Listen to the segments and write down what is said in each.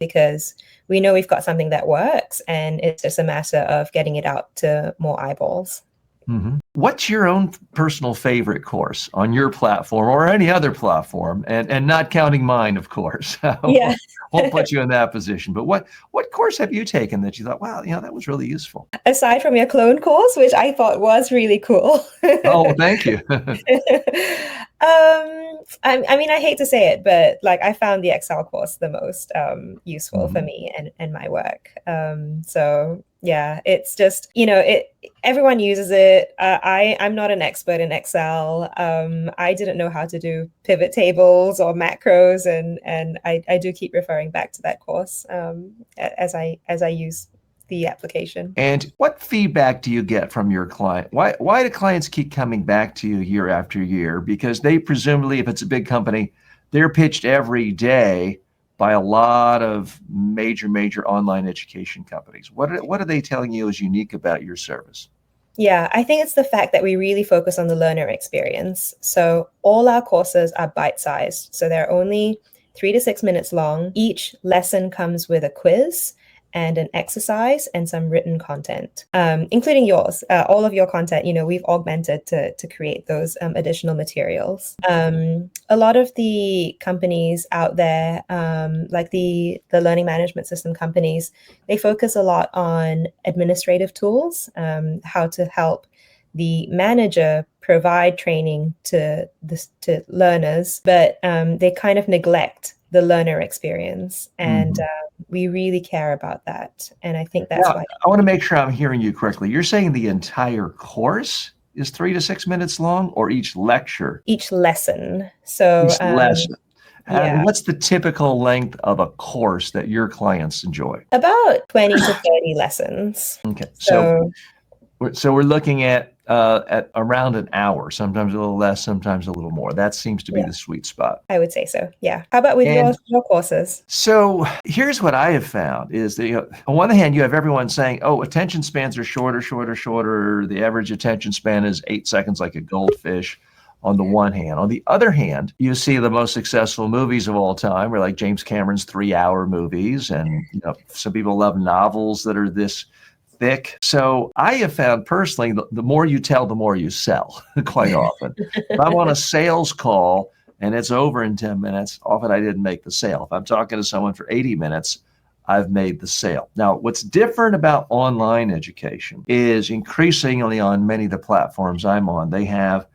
because we know we've got something that works, and it's just a matter of getting it out to more eyeballs. Mm-hmm. What's your own personal favorite course on your platform or any other platform? And not counting mine, of course. Yeah. Won't put you in that position. But what course have you taken that you thought, wow, that was really useful? Aside from your clone course, which I thought was really cool. Oh, thank you. I mean, I hate to say it, but like I found the Excel course the most useful for me and my work. So yeah, it's just, everyone uses it. I'm not an expert in Excel. I didn't know how to do pivot tables or macros, and I do keep referring back to that course as I use the application. And what feedback do you get from your client? Why do clients keep coming back to you year after year? Because they presumably, if it's a big company, they're pitched every day by a lot of major online education companies. What are they telling you is unique about your service? Yeah, I think it's the fact that we really focus on the learner experience. So all our courses are bite-sized. So they're only 3 to 6 minutes long. Each lesson comes with a quiz and an exercise and some written content, including yours. All of your content, we've augmented to create those additional materials. A lot of the companies out there, like the learning management system companies, they focus a lot on administrative tools, how to help the manager provide training to learners, but they kind of neglect the learner experience. And we really care about that. And I think that's why. I want to make sure I'm hearing you correctly. You're saying the entire course is 3 to 6 minutes long, or each lecture? Each lesson. So each lesson. Yeah. And what's the typical length of a course that your clients enjoy? About 20 to 30 lessons. Okay. So we're looking at around an hour, sometimes a little less, sometimes a little more. That seems to be the sweet spot. I would say so. Yeah. How about with your courses? So here's what I have found is that, on one hand, you have everyone saying, oh, attention spans are shorter. The average attention span is 8 seconds like a goldfish. On the one hand. On the other hand, you see the most successful movies of all time, or like James Cameron's 3-hour movies. And some people love novels that are this thick. So I have found personally, the more you tell, the more you sell quite often. If I'm on a sales call and it's over in 10 minutes, often I didn't make the sale. If I'm talking to someone for 80 minutes, I've made the sale. Now, what's different about online education is increasingly on many of the platforms I'm on, they have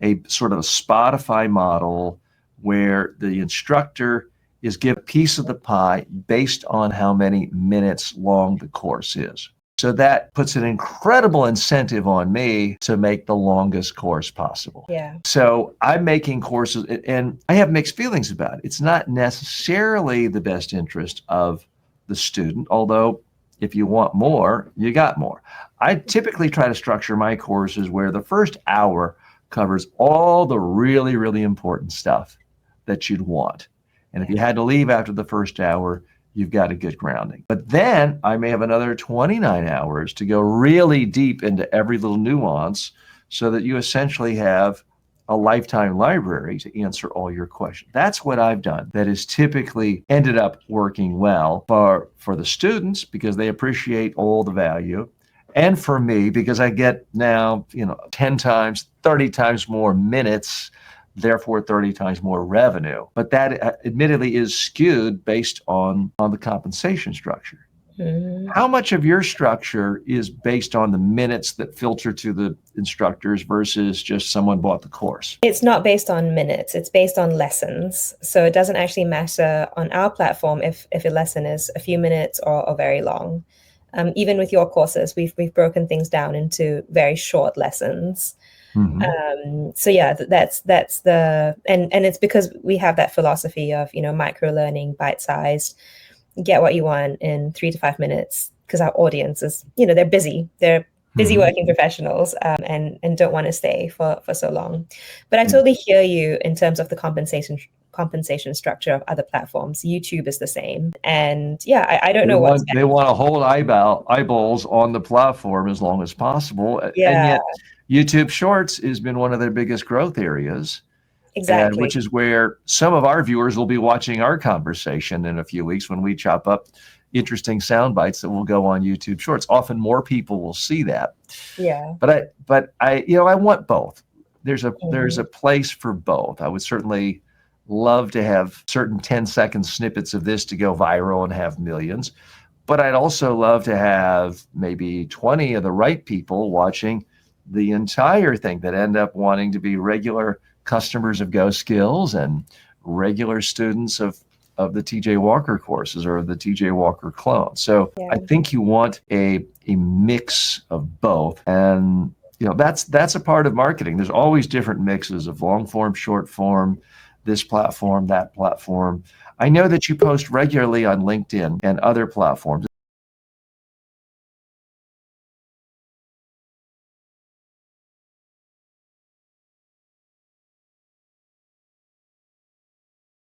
a sort of a Spotify model where the instructor is given a piece of the pie based on how many minutes long the course is. So that puts an incredible incentive on me to make the longest course possible. Yeah. So I'm making courses, and I have mixed feelings about it. It's not necessarily the best interest of the student, although if you want more, you got more. I typically try to structure my courses where the first hour covers all the really, really important stuff that you'd want. And if you had to leave after the first hour, you've got a good grounding. But then I may have another 29 hours to go really deep into every little nuance so that you essentially have a lifetime library to answer all your questions. That's what I've done. That has typically ended up working well for the students because they appreciate all the value. And for me, because I get now, 10 times, 30 times more minutes, therefore 30 times more revenue. But that admittedly is skewed based on the compensation structure. How much of your structure is based on the minutes that filter to the instructors versus just someone bought the course? It's not based on minutes. It's based on lessons. So it doesn't actually matter on our platform if a lesson is a few minutes or very long. Even with your courses, we've broken things down into very short lessons. So yeah, that's the and it's because we have that philosophy of microlearning, bite-sized, get what you want in 3 to 5 minutes, because our audience is they're busy working professionals and don't want to stay for so long. But I totally hear you in terms of the compensation structure of other platforms. YouTube is the same, and I don't know what they want to hold eyeballs on the platform as long as possible. And yet YouTube Shorts has been one of their biggest growth areas. and Exactly. which is where some of our viewers will be watching our conversation in a few weeks when we chop up interesting sound bites that will go on YouTube Shorts. Often more people will see that. Yeah. But I want both. There's a Mhm. place for both. I would certainly love to have certain 10-second snippets of this to go viral and have millions. But I'd also love to have maybe 20 of the right people watching the entire thing that end up wanting to be regular customers of Go Skills and regular students of the TJ Walker courses or the TJ Walker clone. So I Yeah. think you want a mix of both. And that's a part of marketing. There's always different mixes of long form, short form, this platform, that platform. I know that you post regularly on LinkedIn and other platforms.